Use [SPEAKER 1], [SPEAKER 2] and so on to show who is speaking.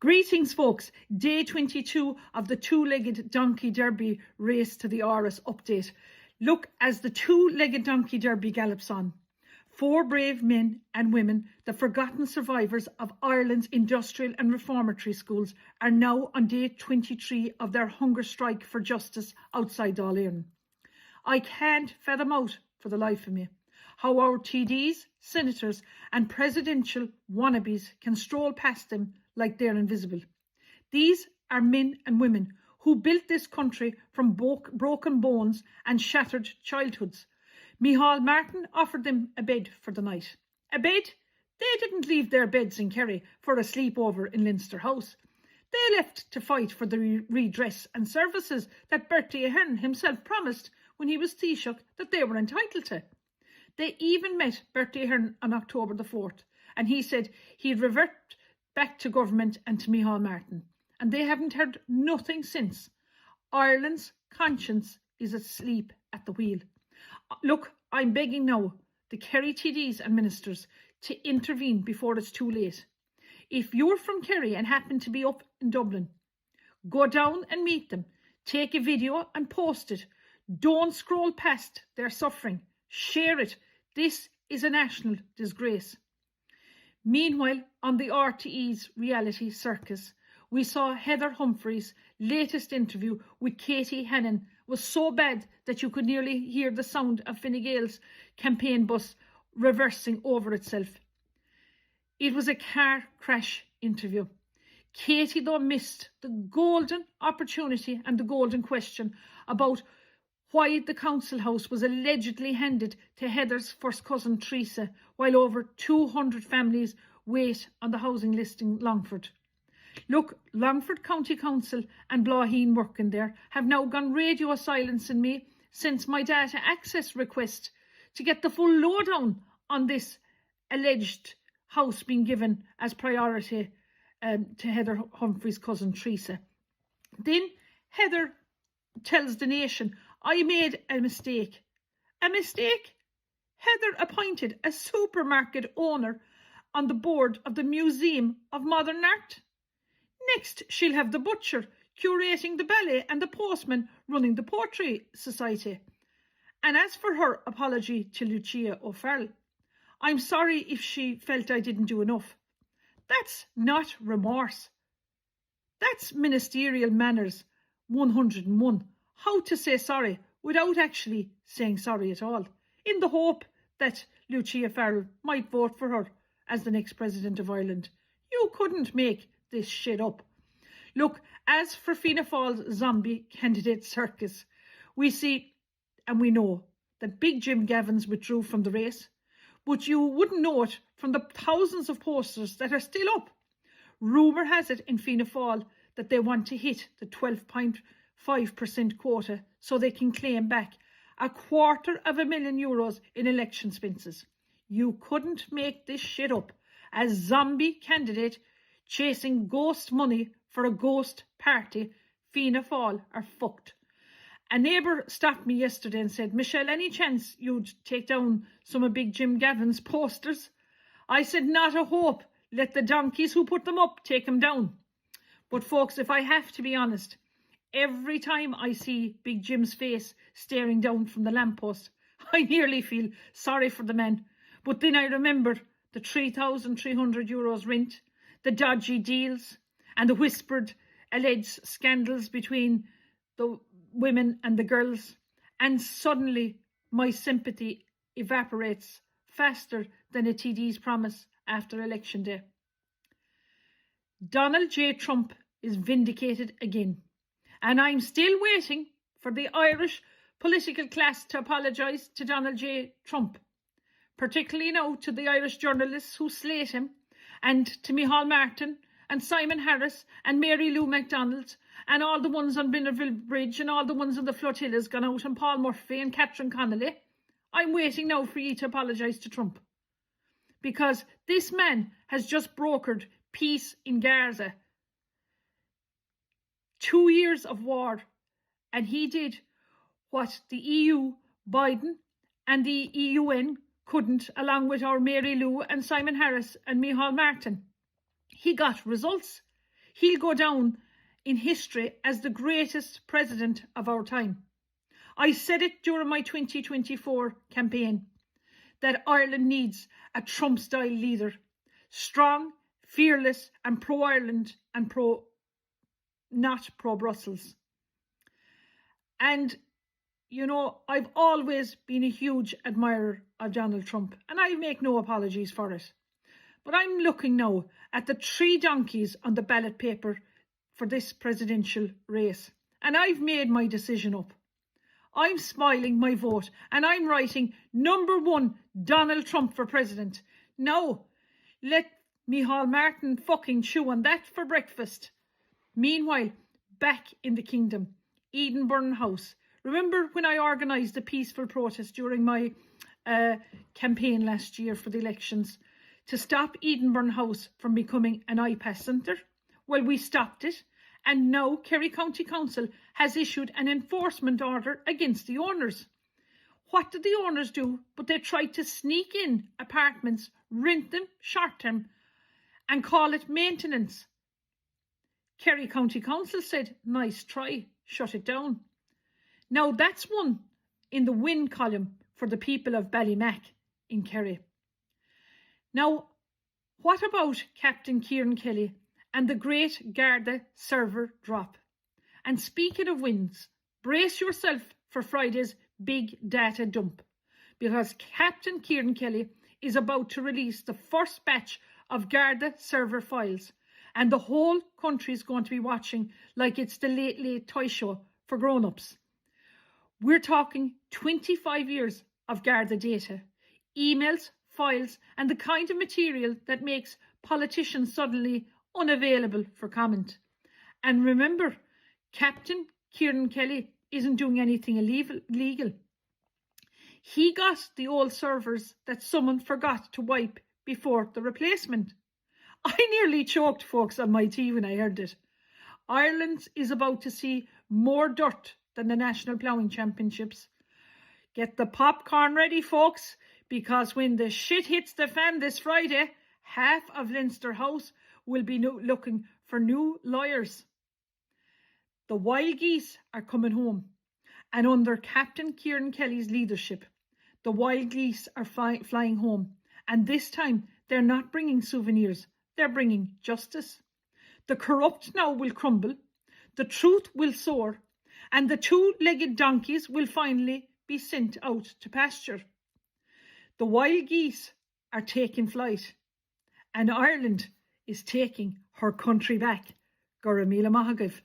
[SPEAKER 1] Greetings, folks. Day 22 of the two-legged donkey derby race to the RS update. Look as the two-legged donkey derby gallops on. Four brave men and women, the forgotten survivors of Ireland's industrial and reformatory schools, are now on day 23 of their hunger strike for justice outside Dáil Éireann. I can't fathom out for the life of me how our TDs, senators and presidential wannabes can stroll past them like they're invisible. These are men and women who built this country from broken bones and shattered childhoods. Micheál Martin offered them a bed for the night. A bed? They didn't leave their beds in Kerry for a sleepover in Leinster House. They left to fight for the redress and services that Bertie Ahern himself promised when he was Taoiseach that they were entitled to. They even met Bertie Ahern on October the 4th, and he said he'd revert back to government and to Micheál Martin. And they haven't heard nothing since. Ireland's conscience is asleep at the wheel. Look, I'm begging now the Kerry TDs and ministers to intervene before it's too late. If you're from Kerry and happen to be up in Dublin, go down and meet them. Take a video and post it. Don't scroll past their suffering. Share it. This is a national disgrace. Meanwhile, on the RTE's reality circus, we saw Heather Humphreys' latest interview with Katie Hannon was so bad that you could nearly hear the sound of Fine Gael's campaign bus reversing over itself. It was a car crash interview. Katie, though, missed the golden opportunity and the golden question about why the council house was allegedly handed to Heather's first cousin Teresa, while over 200 families wait on the housing list in Longford. Look, Longford County Council and Blaheen working there have now gone radio silence in me since my data access request to get the full lowdown on this alleged house being given as priority to Heather Humphrey's cousin Teresa. Then Heather tells the nation, I made a mistake. A mistake? Heather appointed a supermarket owner on the board of the Museum of Modern Art. Next, she'll have the butcher curating the ballet and the postman running the Poetry Society. And as for her apology to Lucia O'Farrell, I'm sorry if she felt I didn't do enough. That's not remorse. That's ministerial manners 101. How to say sorry without actually saying sorry at all, in the hope that Lucia Farrell might vote for her as the next president of Ireland. You couldn't make this shit up. Look, as for Fianna Fáil's zombie candidate circus, we see and we know that Big Jim Gavins withdrew from the race, but you wouldn't know it from the thousands of posters that are still up. Rumour has it in Fianna Fáil that they want to hit the 12.5% quota so they can claim back €250,000 in election expenses. You couldn't make this shit up. As zombie candidate chasing ghost money for a ghost party, Fianna Fáil are fucked. A neighbour stopped me yesterday and said, Michelle, any chance you'd take down some of Big Jim Gavin's posters? I said, not a hope. Let the donkeys who put them up take them down. But folks, if I have to be honest, every time I see Big Jim's face staring down from the lamppost, I nearly feel sorry for the man. But then I remember the €3,300 rent, the dodgy deals, and the whispered alleged scandals between the women and the girls. And suddenly my sympathy evaporates faster than a TD's promise after election day. Donald J. Trump is vindicated again. And I'm still waiting for the Irish political class to apologise to Donald J. Trump, particularly now to the Irish journalists who slate him, and to Micheál Martin and Simon Harris and Mary Lou MacDonald and all the ones on Binnerville Bridge and all the ones on the flotillas gone out, and Paul Murphy and Catherine Connolly. I'm waiting now for you to apologise to Trump, because this man has just brokered peace in Gaza. 2 years of war, and he did what the EU, Biden and the EUN couldn't, along with our Mary Lou and Simon Harris and Micheál Martin. He got results. he'll go down in history as the greatest president of our time. I said it during my 2024 campaign that Ireland needs a Trump-style leader, strong, fearless and pro-Ireland and not pro-Brussels. And, you know, I've always been a huge admirer of Donald Trump, and I make no apologies for it. But I'm looking now at the 3 donkeys on the ballot paper for this presidential race, and I've made my decision up. I'm smiling my vote, and I'm writing number 1, Donald Trump for president. Now, let Micheál Martin fucking chew on that for breakfast. Meanwhile, back in the kingdom, Edinburgh House. Remember when I organised a peaceful protest during my campaign last year for the elections to stop Edinburgh House from becoming an iPass centre? Well, we stopped it, and now Kerry County Council has issued an enforcement order against the owners. What did the owners do? But they tried to sneak in apartments, rent them short-term, and call it maintenance. Kerry County Council said, nice try, shut it down. Now that's one in the win column for the people of Ballymac in Kerry. Now, what about Captain Kieran Kelly and the great Garda server drop? And speaking of wins, brace yourself for Friday's big data dump, because Captain Kieran Kelly is about to release the first batch of Garda server files, and the whole country is going to be watching like it's the Late Late Toy Show for grown-ups. We're talking 25 years of Garda data, emails, files, and the kind of material that makes politicians suddenly unavailable for comment. And remember, Captain Kieran Kelly isn't doing anything illegal. He got the old servers that someone forgot to wipe before the replacement. I nearly choked, folks, on my tea when I heard it. Ireland is about to see more dirt than the National Ploughing Championships. Get the popcorn ready, folks, because when the shit hits the fan this Friday, half of Leinster House will be looking for new lawyers. The wild geese are coming home, and under Captain Kieran Kelly's leadership, the wild geese are flying home, and this time they're not bringing souvenirs, they're bringing justice. The corrupt now will crumble, the truth will soar, and the 2-legged donkeys will finally be sent out to pasture. The wild geese are taking flight, and Ireland is taking her country back. Gora Míle Maithagibh.